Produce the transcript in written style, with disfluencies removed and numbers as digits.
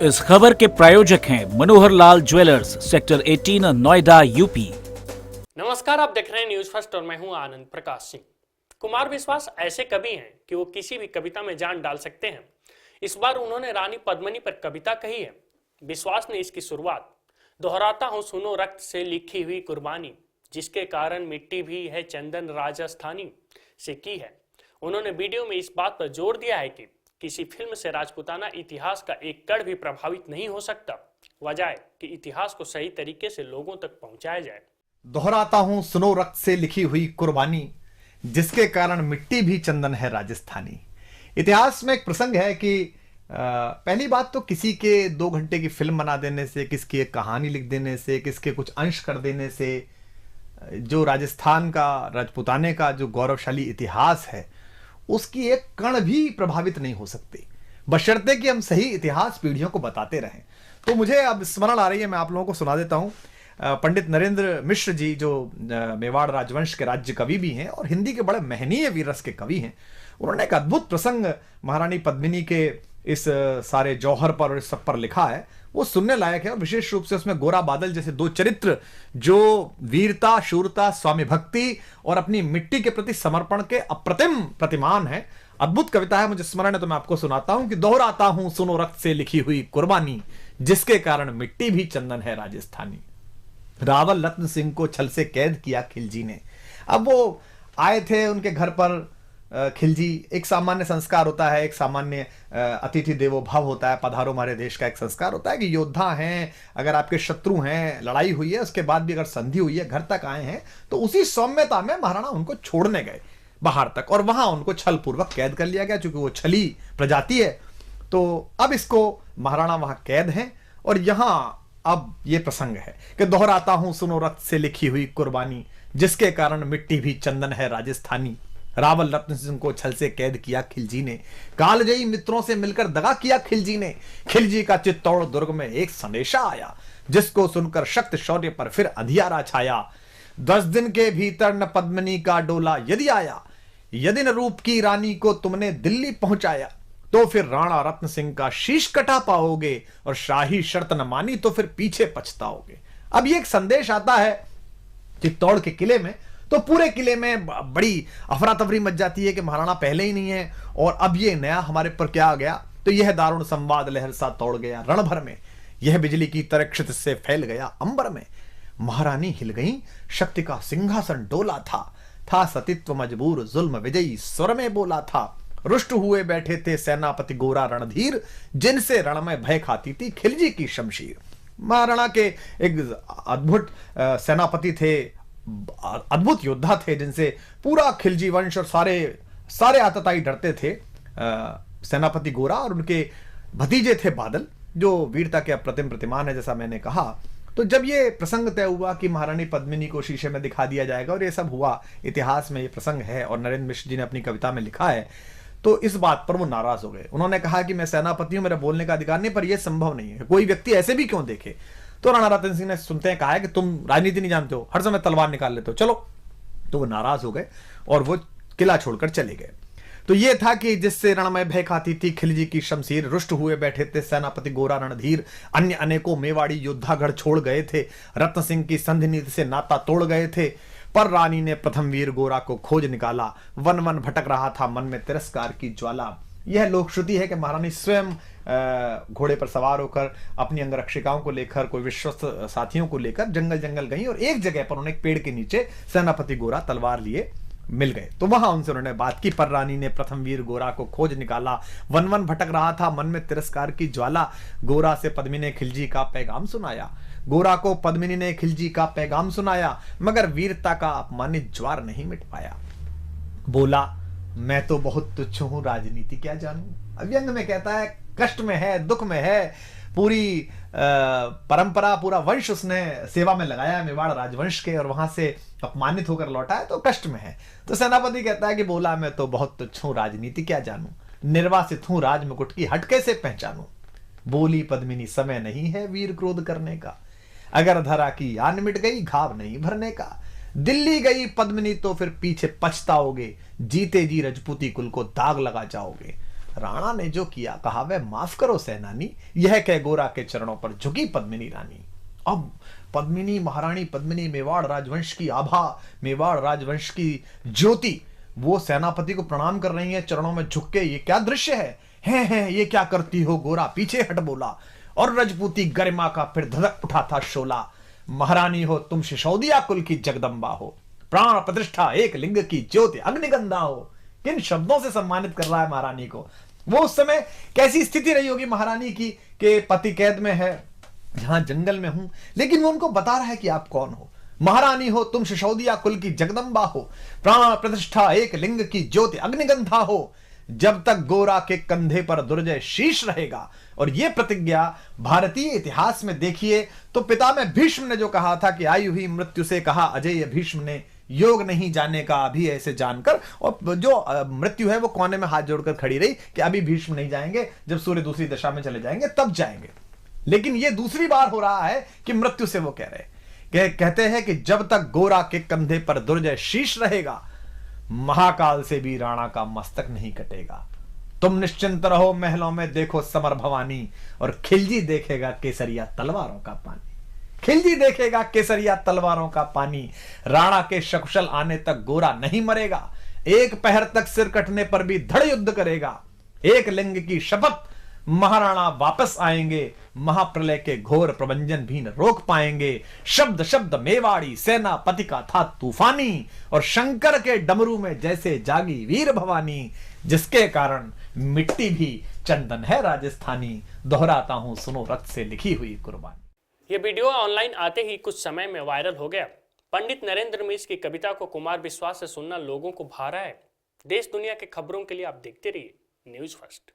इस खबर के प्रायोजक हैं Manohar Lal jewellers, sector 18, Noida, UP. नमस्कार, आप देख रहे हैं न्यूज फर्स्ट और मैं हूं आनंद प्रकाश सिंह। कुमार विश्वास ऐसे कवि हैं कि वो किसी भी कविता में जान डाल सकते हैं। इस बार उन्होंने रानी पद्मिनी पर कविता कही है। विश्वास ने इसकी शुरुआत दोहराता हूं सुनो रक्त से लिखी हुई कुर्बानी, जिसके कारण मिट्टी भी है चंदन राजस्थानी से की है। उन्होंने वीडियो में इस बात पर जोर दिया है कि किसी फिल्म से राजपूताना इतिहास का एक कण भी प्रभावित नहीं हो सकता। वजह है कि इतिहास को सही तरीके से लोगों तक पहुंचाया जाए। दोहराता हूं सुनो रक्त से लिखी हुई कुर्बानी, जिसके कारण मिट्टी भी चंदन है राजस्थानी। इतिहास में एक प्रसंग है कि पहली बात तो किसी के 2 घंटे की फिल्म बना देने से, किसकी एक कहानी लिख देने से, किसके कुछ अंश कर देने से जो राजस्थान का, राजपूताने का जो गौरवशाली इतिहास है, उसकी एक कण भी प्रभावित नहीं हो सकती, बशर्ते कि हम सही इतिहास पीढ़ियों को बताते रहें। तो मुझे अब स्मरण आ रही है, मैं आप लोगों को सुना देता हूं। पंडित नरेंद्र मिश्र जी, जो मेवाड़ राजवंश के राज्य कवि भी हैं और हिंदी के बड़े महनीय वीररस के कवि हैं, उन्होंने एक अद्भुत प्रसंग महारानी पद्मिनी के इस सारे जौहर पर और इस सब पर लिखा है। वो सुनने लायक है और विशेष रूप से उसमें गोरा बादल जैसे 2 चरित्र जो वीरता, शूरता, स्वामी भक्ति और अपनी मिट्टी के प्रति समर्पण के अप्रतिम प्रतिमान है। अद्भुत कविता है, मुझे स्मरण है तो मैं आपको सुनाता हूं कि दोहराता हूं सुनो रक्त से लिखी हुई कुर्बानी, जिसके कारण मिट्टी भी चंदन है राजस्थानी। रावल रत्न सिंह को छल से कैद किया खिलजी ने। अब वो आए थे उनके घर पर खिलजी। एक सामान्य संस्कार होता है, एक सामान्य अतिथि देवो भव होता है, पधारो हमारे देश का एक संस्कार होता है कि योद्धा हैं, अगर आपके शत्रु हैं, लड़ाई हुई है, उसके बाद भी अगर संधि हुई है, घर तक आए हैं, तो उसी सौम्यता में महाराणा उनको छोड़ने गए बाहर तक और वहां उनको छल पूर्वक कैद कर लिया गया, क्योंकि वो छली प्रजाति है। तो अब इसको महाराणा वहां कैद हैं और यहां अब ये प्रसंग है कि दोहराता हूं सुनो रक्त से लिखी हुई कुर्बानी, जिसके कारण मिट्टी भी चंदन है राजस्थानी। रावल रत्न सिंह को छल से कैद किया खिलजी ने, कालजयी मित्रों से मिलकर दगा किया खिलजी ने। खिलजी का चित्तौड़ दुर्ग में एक संदेशा आया, जिसको सुनकर शक्त शौर्य पर फिर अंधियारा छाया। 10 दिन के भीतर न पद्मिनी का डोला यदि आया, यदि न रूप की रानी को तुमने दिल्ली पहुंचाया, तो फिर राणा रत्न सिंह का शीश कटा पाओगे और शाही शर्त न मानी तो फिर पीछे पछताओगे। अब ये एक संदेश आता है चित्तौड़ के किले में, तो पूरे किले में बड़ी अफरा तफरी मच जाती है कि महाराणा पहले ही नहीं है और अब ये नया हमारे पर क्या आ गया। तो यह दारुण संवाद लहर सा तोड़ गया रण भर में, यह बिजली की तरह क्षित से फैल गया अंबर में। महारानी हिल गई, शक्ति का सिंहासन डोला था सतीत्व मजबूर जुल्म विजयी स्वर में बोला था। रुष्ट हुए बैठे थे सेनापति गोरा रणधीर, जिनसे रण में भय खाती थी खिलजी की शमशीर। महाराणा के एक अद्भुत सेनापति थे, अद्भुत योद्धा थे, जिनसे पूरा खिलजी वंश और सारे आतताई डरते थे। सेनापति गोरा और उनके भतीजे थे बादल, जो वीरता के अप्रतिम प्रतिमान है, जैसा मैंने कहा। तो जब ये प्रसंग तय हुआ कि महारानी पद्मिनी को शीशे में दिखा दिया जाएगा और ये सब हुआ, इतिहास में ये प्रसंग है और नरेंद्र मिश्र जी ने अपनी कविता में लिखा है, तो इस बात पर वो नाराज हो गए। उन्होंने कहा कि मैं सेनापति हूं, मेरा बोलने का अधिकार नहीं, पर यह संभव नहीं है, कोई व्यक्ति ऐसे भी क्यों देखे। तो राणा रतन सिंह ने सुनते हैं कहा है कि तुम राजनीति नहीं जानते हो, हर समय तलवार निकाल लेते हो, चलो। तो वो नाराज हो गए और वो किला छोड़कर चले गए। तो ये था कि जिससे रण में भय खाती थी खिलजी की शमशीर, रुष्ट हुए बैठे थे सेनापति गोरा रणधीर, अन्य अनेकों मेवाड़ी योद्धागढ़ छोड़ गए थे, रत्न सिंह की संधि नीति से नाता तोड़ गए थे। पर रानी ने प्रथम वीर गोरा को खोज निकाला, वन वन भटक रहा था मन में तिरस्कार की ज्वाला। यह लोक श्रुति है कि महारानी स्वयं घोड़े पर सवार होकर अपनी अंगरक्षिकाओं को लेकर, कोई विश्वस्त साथियों को लेकर जंगल जंगल गई और एक जगह पर उन्हें एक पेड़ के नीचे सेनापति गोरा तलवार लिए मिल गए। तो वहां उनसे उन्होंने बात की। पर रानी ने प्रथम वीर गोरा को खोज निकाला, वन वन भटक रहा था मन में तिरस्कार की ज्वाला। गोरा से पद्मिनी ने खिलजी का पैगाम सुनाया, गोरा को पद्मिनी ने खिलजी का पैगाम सुनाया, मगर वीरता का अपमानित ज्वार नहीं मिट पाया। बोला मैं तो बहुत तुच्छ हूं, राजनीति क्या जानूं। व्यंग में कहता है, कष्ट में है, दुख में है, पूरी परंपरा, पूरा वंश उसने सेवा में लगाया है मेवाड़ राजवंश के, और वहां से अपमानित होकर लौटा है, तो कष्ट में है। तो सेनापति कहता है कि बोला मैं तो बहुत तुच्छ हूं, राजनीति क्या जानूं, निर्वासित हूं, राज मुकुट की हट कैसे पहचानूं। बोली पद्मिनी समय नहीं है वीर क्रोध करने का, अगर धरा की आन मिट गई घाव नहीं भरने का। दिल्ली गई पद्मिनी तो फिर पीछे पछताओगे, जीते जी रजपूती कुल को दाग लगा जाओगे। राणा ने जो किया कहा वह माफ करो सेनानी, यह कह गोरा के चरणों पर झुकी पद्मिनी रानी। अब पद्मिनी, महारानी पद्मिनी, मेवाड़ राजवंश की आभा, मेवाड़ राजवंश की ज्योति, वो सेनापति को प्रणाम कर रही है चरणों में झुक के। ये क्या दृश्य है, ये क्या करती हो गोरा, पीछे हट बोला। और रजपूती गरिमा का फिर धधक उठा था शोला। महारानी हो तुम सिसोदिया कुल की जगदम्बा हो, प्राण प्रतिष्ठा एक लिंग की ज्योति अग्निगंधा हो। किन शब्दों से सम्मानित कर रहा है महारानी को। वो उस समय कैसी स्थिति रही होगी महारानी की कि पति कैद में है, जहां जंगल में हूं, लेकिन वो उनको बता रहा है कि आप कौन हो। महारानी हो तुम सिसोदिया कुल की जगदम्बा हो, प्राण प्रतिष्ठा एक लिंग की ज्योति अग्निगंधा हो, जब तक गोरा के कंधे पर दुर्जय शीश रहेगा। और यह प्रतिज्ञा भारतीय इतिहास में देखिए तो पितामह भीष्म ने जो कहा था कि आयु ही मृत्यु से कहा अजय भीष्म ने, योग नहीं जाने का अभी ऐसे जानकर। और जो मृत्यु है वो कोने में हाथ जोड़कर खड़ी रही कि अभी भीष्म नहीं जाएंगे, जब सूर्य दूसरी दिशा में चले जाएंगे तब जाएंगे। लेकिन ये दूसरी बार हो रहा है कि मृत्यु से वो कह रहे, कहते हैं कि जब तक गोरा के कंधे पर दुर्जय शीश रहेगा, महाकाल से भी राणा का मस्तक नहीं कटेगा। तुम निश्चिंत रहो महलों में देखो समर भवानी, और खिलजी देखेगा केसरिया तलवारों का पानी। खिलजी देखेगा केसरिया तलवारों का पानी। राणा के सकुशल आने तक गोरा नहीं मरेगा, एक पहर तक सिर कटने पर भी धड़ युद्ध करेगा। एक लिंग की शपथ, महाराणा वापस आएंगे, महाप्रलय के घोर प्रबंजन भी न रोक पाएंगे। शब्द शब्द मेवाड़ी सेनापति का था तूफानी, और शंकर के डमरू में जैसे जागी वीर भवानी, जिसके कारण मिट्टी भी चंदन है राजस्थानी। दोहराता हूं सुनो रक्त से लिखी हुई कुर्बानी। ये वीडियो ऑनलाइन आते ही कुछ समय में वायरल हो गया। पंडित नरेंद्र मिश्र की कविता को कुमार विश्वास से सुनना लोगों को भा रहा है। देश दुनिया की खबरों के लिए आप देखते रहिए न्यूज़ फर्स्ट।